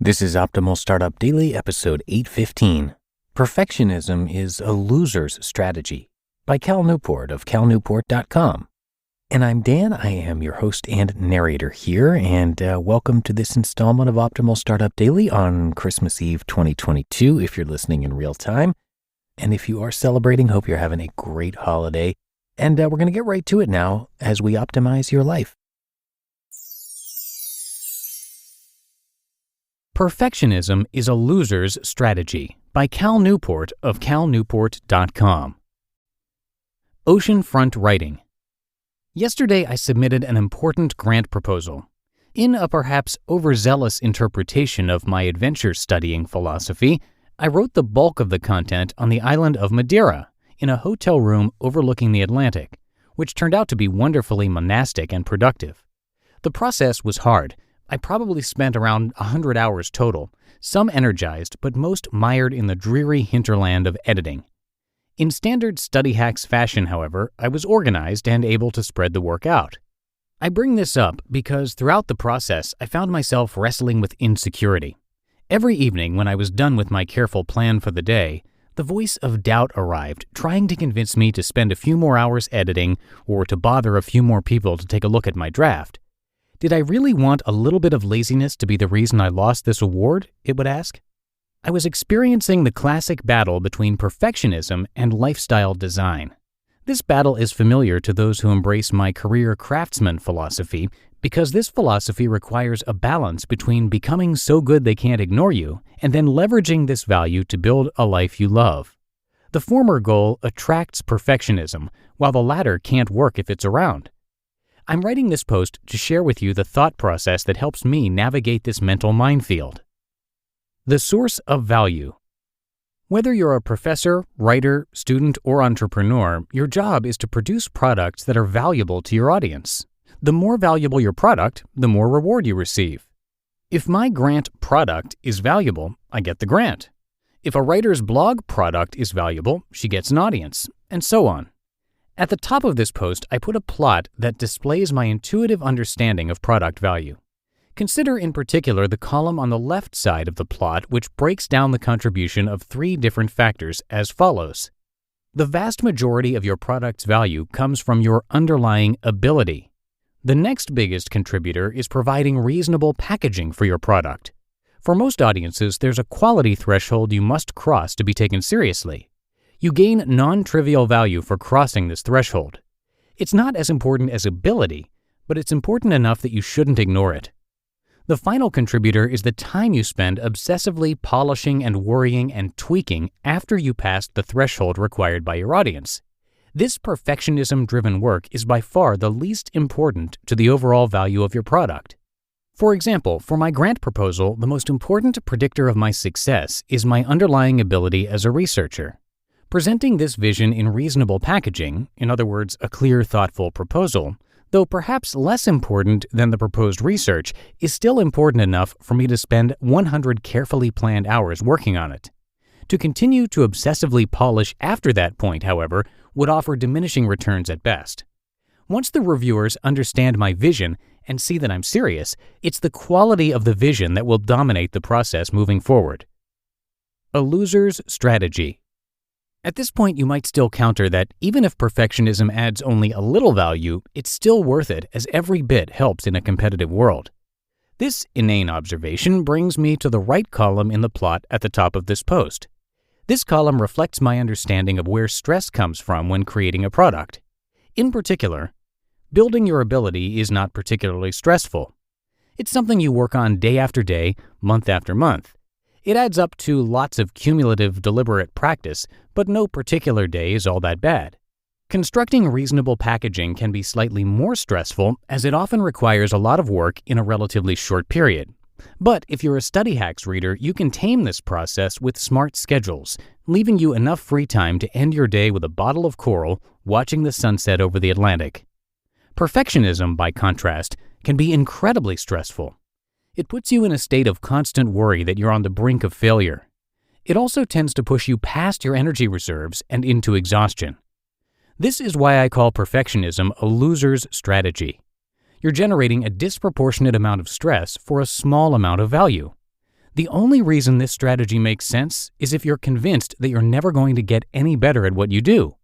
This is Optimal Startup Daily, episode 815. Perfectionism is a loser's strategy by Cal Newport of calnewport.com. And I'm Dan. I am your host and narrator here, and welcome to this installment of Optimal Startup Daily on Christmas Eve 2022, if you're listening in real time. And if you are celebrating, hope you're having a great holiday. And we're going to get right to it now as we optimize your life. Perfectionism is a loser's strategy by Cal Newport of calnewport.com. Oceanfront writing. Yesterday, I submitted an important grant proposal. In a perhaps overzealous interpretation of my adventure studying philosophy, I wrote the bulk of the content on the island of Madeira in a hotel room overlooking the Atlantic, which turned out to be wonderfully monastic and productive. The process was hard. I probably spent around 100 hours total, some energized but most mired in the dreary hinterland of editing. In standard study hacks fashion, however, I was organized and able to spread the work out. I bring this up because throughout the process, I found myself wrestling with insecurity. Every evening when I was done with my careful plan for the day, the voice of doubt arrived, trying to convince me to spend a few more hours editing or to bother a few more people to take a look at my draft. Did I really want a little bit of laziness to be the reason I lost this award? It would ask. I was experiencing the classic battle between perfectionism and lifestyle design. This battle is familiar to those who embrace my career craftsman philosophy because this philosophy requires a balance between becoming so good they can't ignore you and then leveraging this value to build a life you love. The former goal attracts perfectionism, while the latter can't work if it's around. I'm writing this post to share with you the thought process that helps me navigate this mental minefield. The source of value. Whether you're a professor, writer, student, or entrepreneur, your job is to produce products that are valuable to your audience. The more valuable your product, the more reward you receive. If my grant product is valuable, I get the grant. If a writer's blog product is valuable, she gets an audience, and so on. At the top of this post, I put a plot that displays my intuitive understanding of product value. Consider in particular the column on the left side of the plot, which breaks down the contribution of three different factors as follows. The vast majority of your product's value comes from your underlying ability. The next biggest contributor is providing reasonable packaging for your product. For most audiences, there's a quality threshold you must cross to be taken seriously. You gain non-trivial value for crossing this threshold. It's not as important as ability, but it's important enough that you shouldn't ignore it. The final contributor is the time you spend obsessively polishing and worrying and tweaking after you pass the threshold required by your audience. This perfectionism-driven work is by far the least important to the overall value of your product. For example, for my grant proposal, the most important predictor of my success is my underlying ability as a researcher. Presenting this vision in reasonable packaging, in other words, a clear, thoughtful proposal, though perhaps less important than the proposed research, is still important enough for me to spend 100 carefully planned hours working on it. To continue to obsessively polish after that point, however, would offer diminishing returns at best. Once the reviewers understand my vision and see that I'm serious, it's the quality of the vision that will dominate the process moving forward. A loser's strategy. At this point, you might still counter that even if perfectionism adds only a little value, it's still worth it as every bit helps in a competitive world. This inane observation brings me to the right column in the plot at the top of this post. This column reflects my understanding of where stress comes from when creating a product. In particular, building your ability is not particularly stressful. It's something you work on day after day, month after month. It adds up to lots of cumulative, deliberate practice, but no particular day is all that bad. Constructing reasonable packaging can be slightly more stressful as it often requires a lot of work in a relatively short period. But if you're a study hacks reader, you can tame this process with smart schedules, leaving you enough free time to end your day with a bottle of coral, watching the sunset over the Atlantic. Perfectionism, by contrast, can be incredibly stressful. It puts you in a state of constant worry that you're on the brink of failure. It also tends to push you past your energy reserves and into exhaustion. This is why I call perfectionism a loser's strategy. You're generating a disproportionate amount of stress for a small amount of value. The only reason this strategy makes sense is if you're convinced that you're never going to get any better at what you do,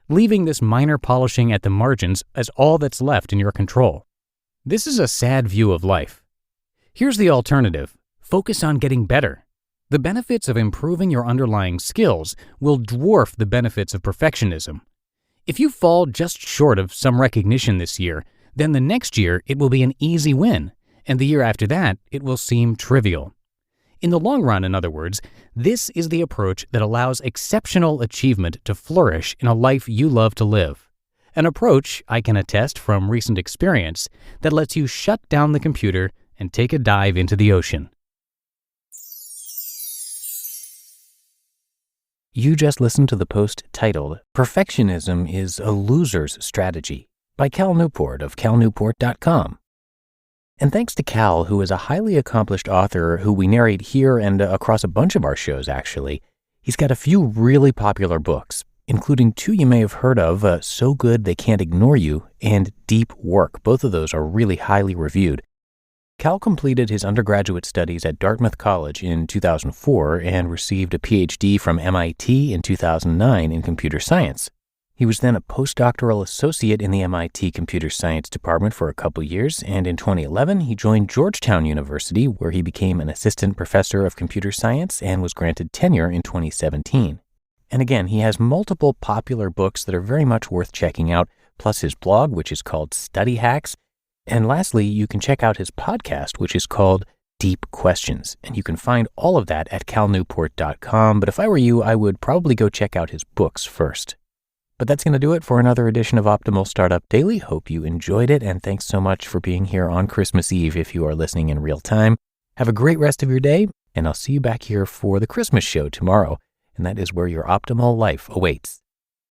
leaving this minor polishing at the margins as all that's left in your control. This is a sad view of life. Here's the alternative. Focus on getting better. The benefits of improving your underlying skills will dwarf the benefits of perfectionism. If you fall just short of some recognition this year, then the next year it will be an easy win, and the year after that it will seem trivial. In the long run, in other words, this is the approach that allows exceptional achievement to flourish in a life you love to live. An approach, I can attest from recent experience, that lets you shut down the computer and take a dive into the ocean. You just listened to the post titled, "Perfectionism is a Loser's Strategy" by Cal Newport of calnewport.com. And thanks to Cal, who is a highly accomplished author who we narrate here and across a bunch of our shows, actually. He's got a few really popular books, including two you may have heard of, So Good They Can't Ignore You and Deep Work. Both of those are really highly reviewed. Cal completed his undergraduate studies at Dartmouth College in 2004 and received a PhD from MIT in 2009 in computer science. He was then a postdoctoral associate in the MIT Computer Science Department for a couple years, and in 2011 he joined Georgetown University, where he became an assistant professor of computer science and was granted tenure in 2017. And again, he has multiple popular books that are very much worth checking out, plus his blog, which is called Study Hacks. And lastly, you can check out his podcast, which is called Deep Questions, and you can find all of that at calnewport.com. But if I were you, I would probably go check out his books first. But that's going to do it for another edition of Optimal Startup Daily. Hope you enjoyed it, and thanks so much for being here on Christmas Eve if you are listening in real time. Have a great rest of your day, and I'll see you back here for the Christmas show tomorrow, and that is where your optimal life awaits.